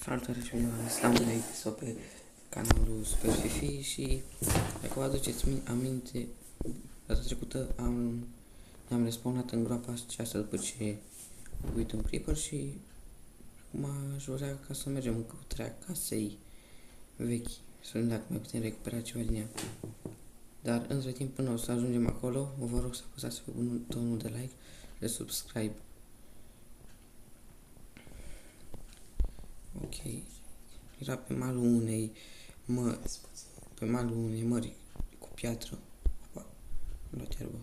Salutare și bine v-am la un episod pe canalul Super Fifi și dacă vă aduceți aminte, data trecută ne-am respawnat în groapa aceasta după ce am uit un creeper și acum aș vrea ca să mergem în căutarea casei vechi, să vedem dacă mai putem recupera ceva din ea. Dar între timp, până o să ajungem acolo, vă rog să apăsați pe butonul de like, de subscribe. Ok, era pe malul unei mări cu piatră. Opa, am luat iarbă.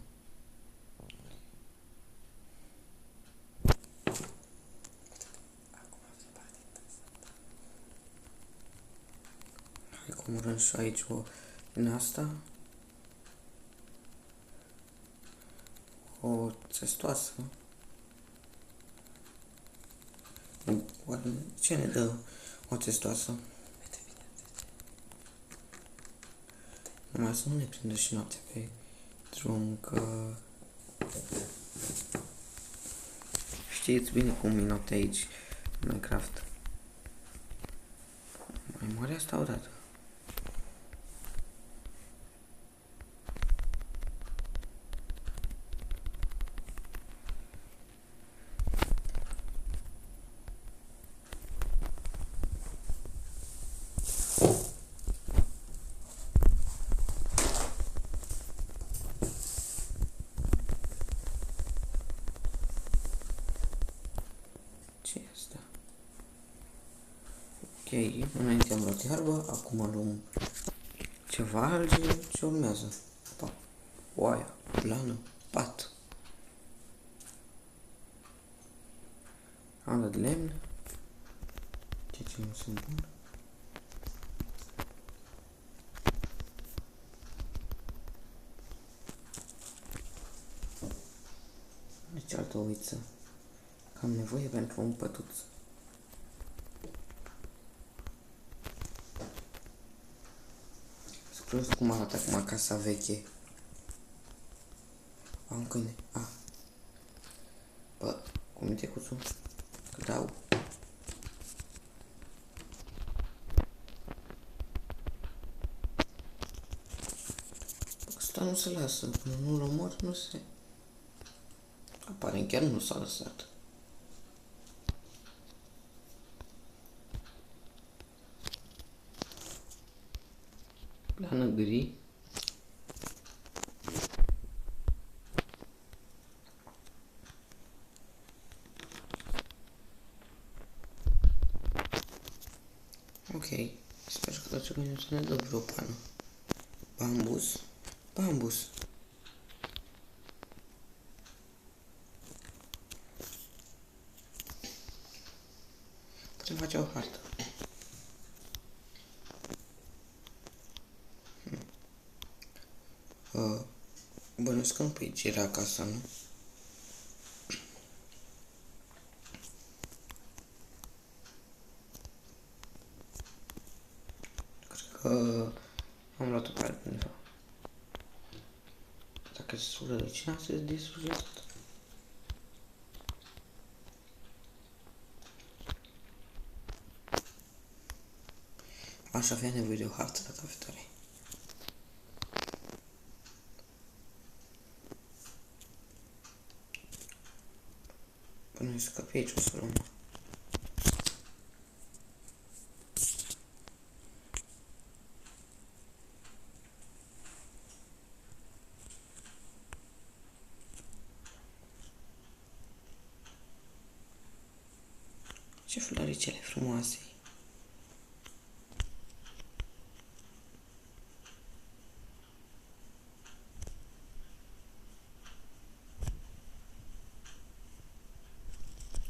Hai că omorâm și aici din asta. O țestoasă. Ce ne dă o țestoasă? Numai să nu ne prindă și noaptea pe drum, că știți bine cum e noaptea aici în Minecraft. Mai moare asta odată. Ce e asta? Ok, înainte am luat iarbă, acum luăm ceva alge, ce urmează? Pa, oaia, plană, pat. Am dat lemn. Ce nu sunt bun. Deci altă oiță. Că am nevoie pentru un pătuț. Scros cum arată acum casa veche. Am un câine. Bă, cum e tecuțul? Că dau. Asta nu se lasă. Până nu-l omor, nu se... Apare, chiar nu s-a lăsat. Plană gri. Ok, sper că dați o minute să ne dă vreo pană. Bambus. Bambus. Putem face o hartă. Bănuiesc că nu pe aici era casa, nu? Cred că am luat-o pe altundeva. Dacă se sură de cine, se distruge tot. Aș avea nevoie de o hartă data viitoare. Bănuiesc că pe aici o să luăm. Ce floricele frumoase.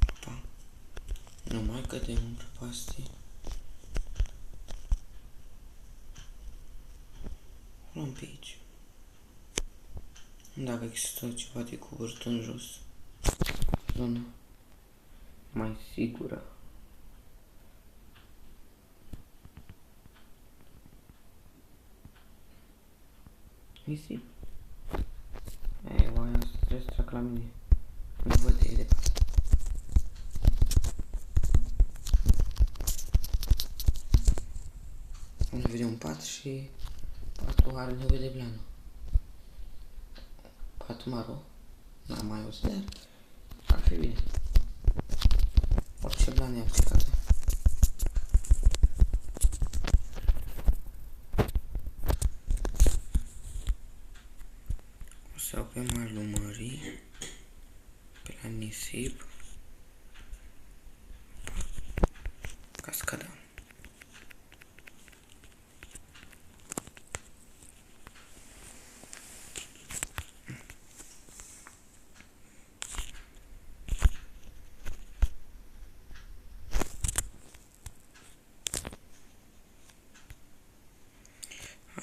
Opa. Nu mai cădem în prăpastie. Luăm pe aici. Dacă există ceva de cubărt în jos. Zonă mai sigură. Nisip. Oaia asta trebuie să trec la mine. Nu văd de departe. și patul are nevoie de blană. Patul maro, n-am mai auzit, dar ar fi bine. Orice blană e aplicată. O să iau pe malumării, pe la nisip, cascada.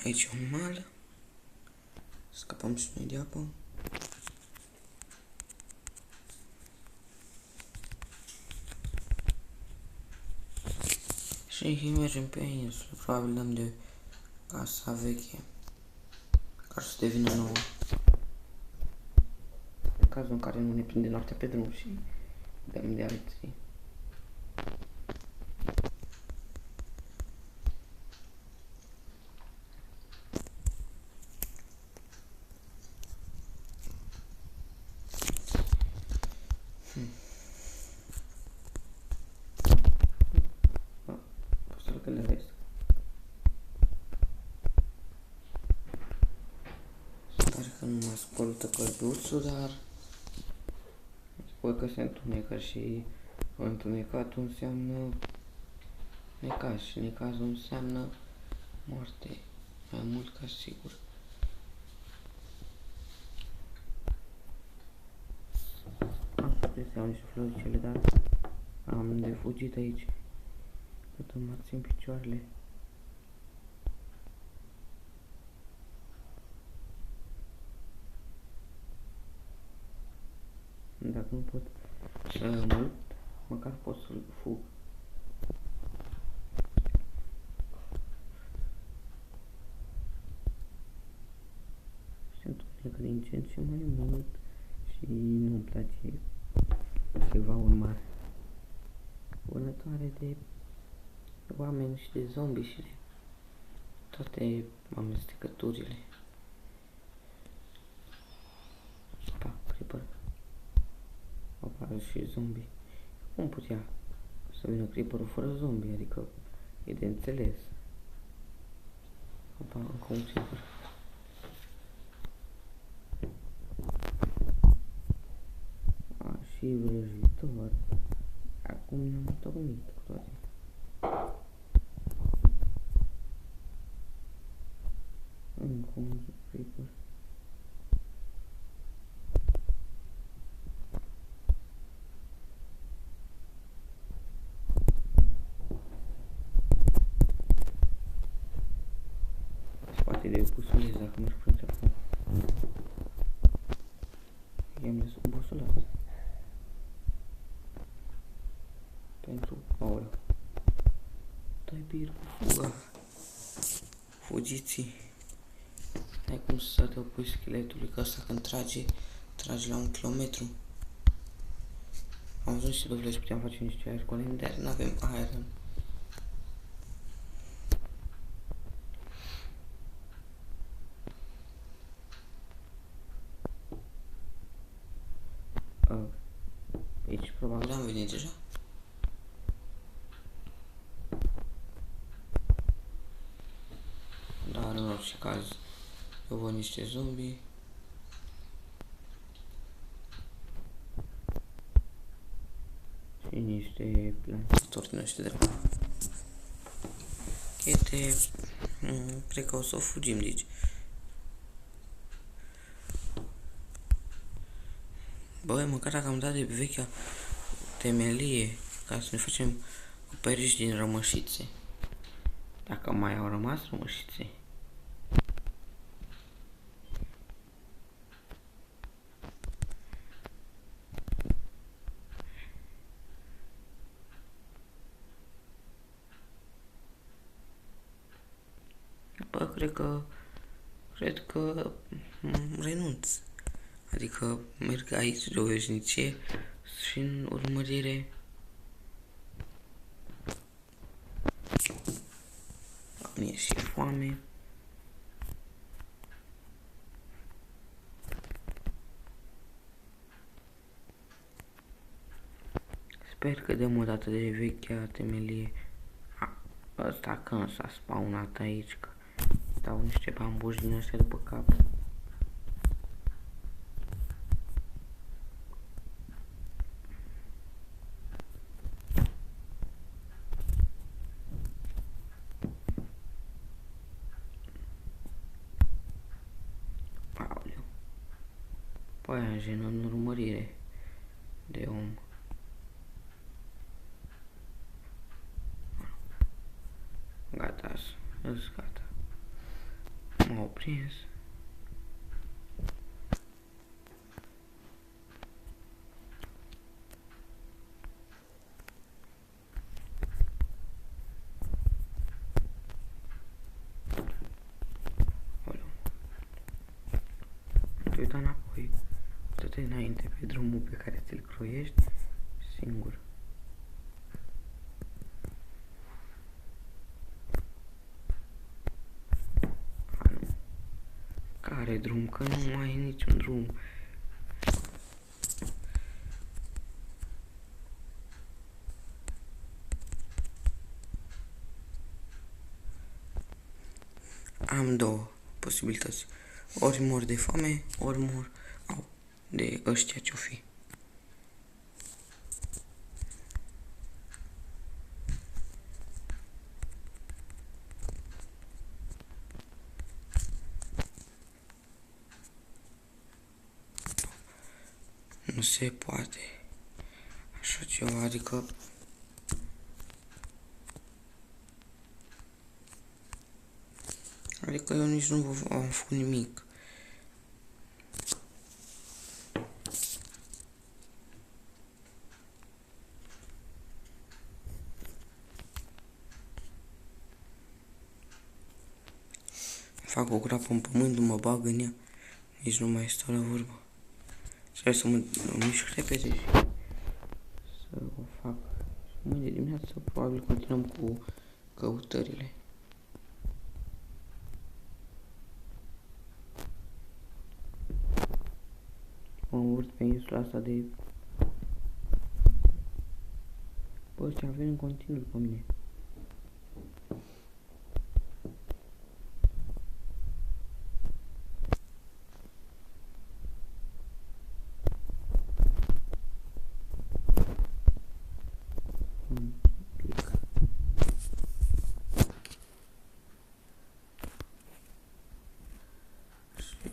Aici un mal. Scăpăm și noi de apă. Și mergem pe insulă. Probabil dăm de casa veche, care să devină nouă. În cazul în care nu ne prinde noaptea pe drum și dăm de alții. Că le rest. Sper că nu mă ascultă călduțul, dar spui că se întunecă și întunecatul înseamnă necaz și necazul înseamnă moarte, mai mult ca sigur. Am să iau niște floricele, dar am de fugit aici. Cât îmi țin picioarele. Dacă nu pot să mă lupt, măcar pot să-l fug. Se întunecă din ce în ce mai mult și nu-mi place ce va urma. Vânătoare de oameni și de zombi și de toate amestecăturile. Opa, creeper. Opa, și zombi. Cum putea să vină creeperul fără zombi? Adică e de înțeles. Opa, încă un creeper. A, și vrăjitor. Acum ne-am întocmit cu toate. Încă un creeper. Spate de busolez dacă mă spuneți acum. I-am lăsat busolat. Pentru aoleu. Dai bir cu fuga. Fugiți. N-ai cum să te opui scheletului, că ăsta când trage la 1 kilometru. Am văzut și dovile și puteam face niște aer golem, dar n-avem iron. Aici probabil am venit deja. Dar în orice caz eu văd niște zombi. Și niște plantatori din ăștia de chete. Cred că o să o fugim de aici. Băi, măcar dacă am dat de vechea temelie ca să ne facem acoperiș din rămășițe. Dacă mai au rămas rămășițe. Bă, cred că renunț. Adică merg aici de o veșnicie și în urmărire. Mi-e și foame. Sper că dăm o dată de vechea temelie. Ăsta când s-a spawnat aici, că dau niște bambuși din ăștia după cap. Aoleu. Păi ajung în urmărire de om. Gata, gata. M-au prins. Te uita înapoi, dă-te înainte pe drumul pe care ți-l croiești singur. Nu. Care drum? Că nu mai e niciun drum. Am două posibilități. Ori mor de foame, ori mor de ăștia ce-o fi. Nu se poate așa ceva, adică eu nici nu am făcut nimic. Fac o groapă în pământ, mă bag în ea, nici nu mai stau la vorbă. Trebuie să mă mișc repede și să o fac. Mâine dimineață probabil continuăm cu căutările. Mă învârt pe insula asta de... Bă, ce avem în continuu pe mine.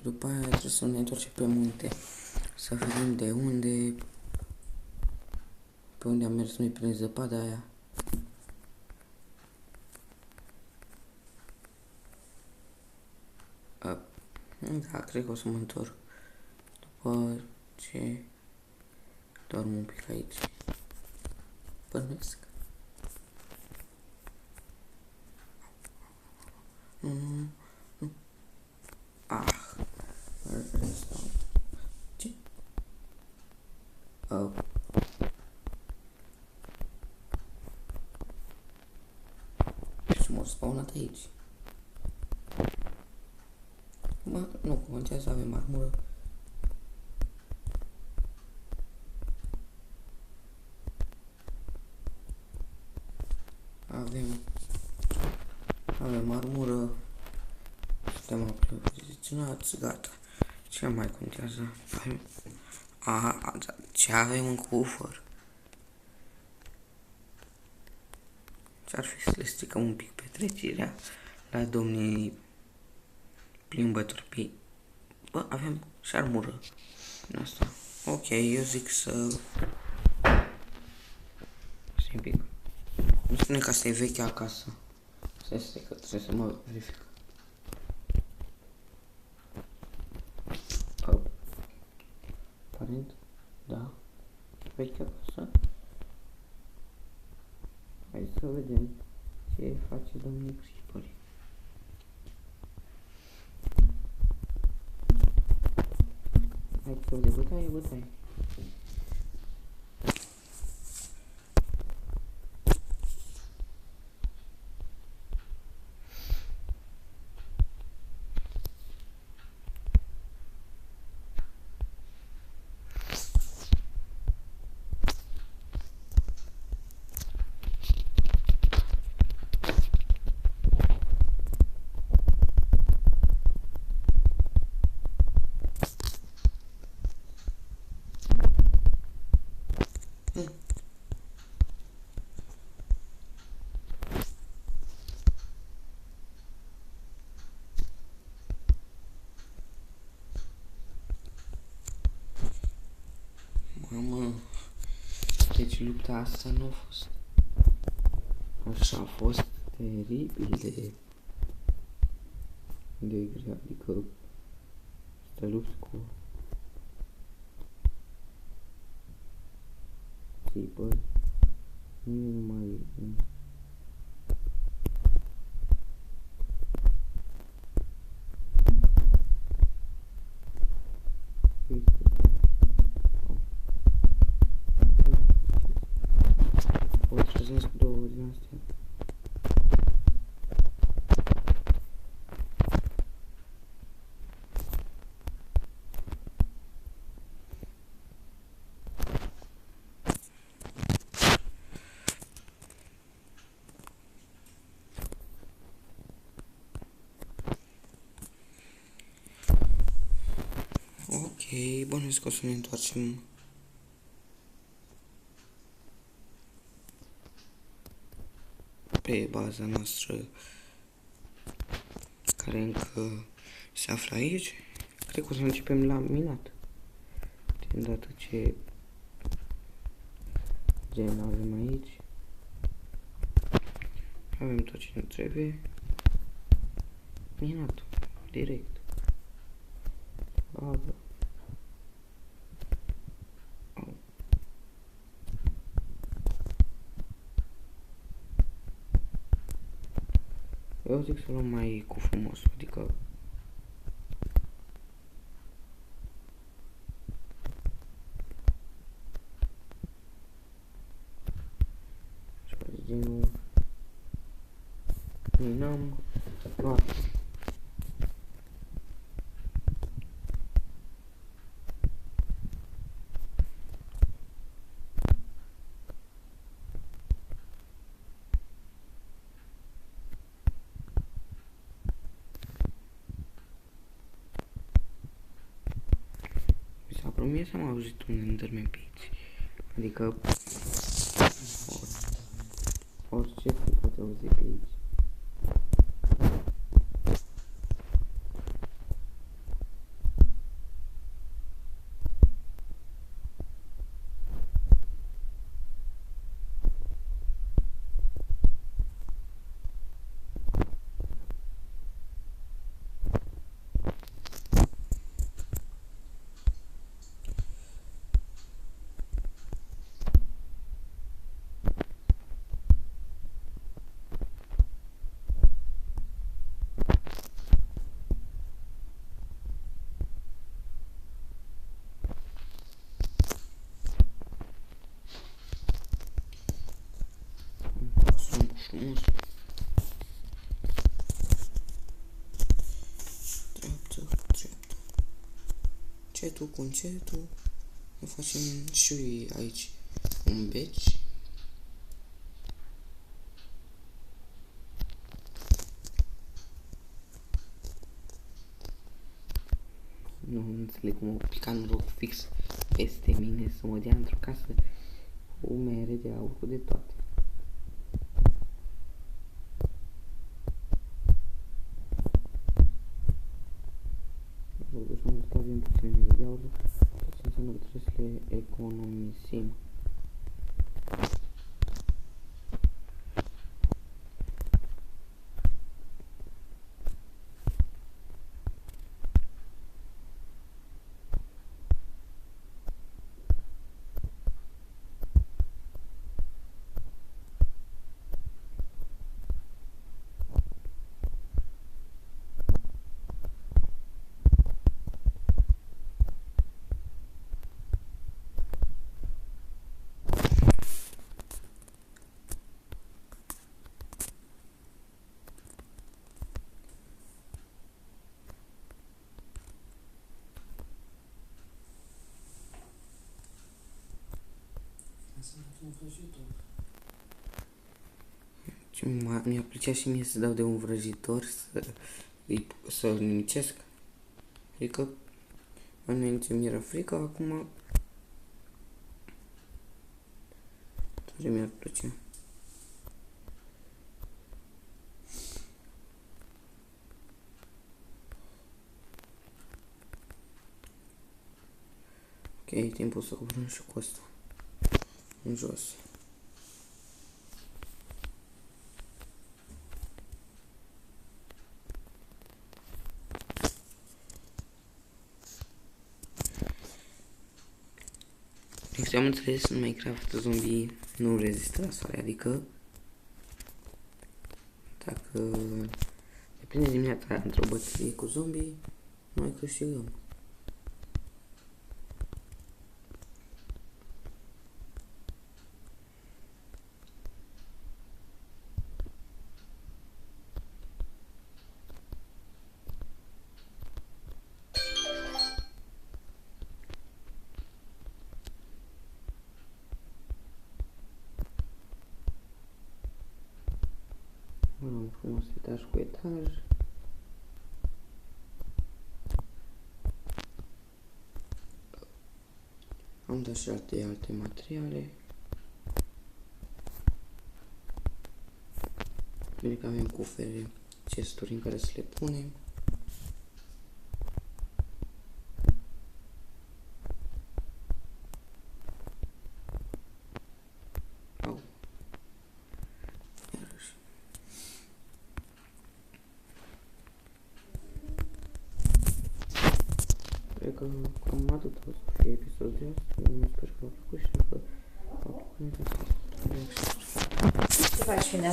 După aia trebuie să ne întoarcem pe munte, să vedem de unde, pe unde am mers noi prin zăpada aia. Da, cred că o să mă întorc după ce dorm un pic aici. Bănuiesc. Nu. Restaurant. Ce? Și m-au spawnat aici. Mă, nu contează, avem armură. Avem armură. Suntem apreziționați, gata. Ce mai contează? Ce avem în cufăr? Ce-ar fi să le stricăm un pic petrecerea la domnii plimbători pe... Bă, avem și armură în asta. Ok, eu zic să... Stai un pic. Nu spune că asta e vechea casă. Stai că trebuie să mă verific. Aparent, da. Vechea casă. Hai să vedem ce face domnul Creeper. Hai să vedem, bătaie. Deci lupta asta nu a fost așa, a fost teribil de grea, adică să te lupți cu țipări, nimeni nu mai o trezesc cu două din astea. Ok, bănuiesc că o să ne întoarcem pe baza noastră care încă se află aici. Cred că o să începem la minat. De îndată ce gen avem aici. Avem tot ce ne trebuie. Minat. Direct. Bază. Eu zic să luăm mai cu frumos, adică genul minăm toate. Mie s-am auzit un Enderman pe aici. Adică orice se poate auzi pe aici. Frumos. Dreaptă. Încetul cu încetul. Ne facem și aici un beci. Nu înțeleg cum a picat noroc fix peste mine să mă dea într-o casă cu mere de aur, cu de toate. Totuși am văzut că avem puține mere de aur, ceea ce înseamnă că trebuie să le economisim. Mi-a plăcea și mie să dau de un vrăjitor să-l nimicesc. Adică înainte mi-era frică, acum tare mi-ar plăcea. Ok, e timpul să coborâm și cu asta. în jos. Din câte am înțeles, în Minecraft zombie nu rezistă la soare, adică dacă ne prinde dimineața într-o bătălie cu zombie, noi câștigăm. Luăm frumos etaj cu etaj. Am dat și alte materiale. Bine că avem cufere, chesturi în care să le punem. Cred că cam atât o să fie episodul de astăzi. Sper că v-a plăcut și dacă v-a plăcut, ne dați like. Ce faci, Fine?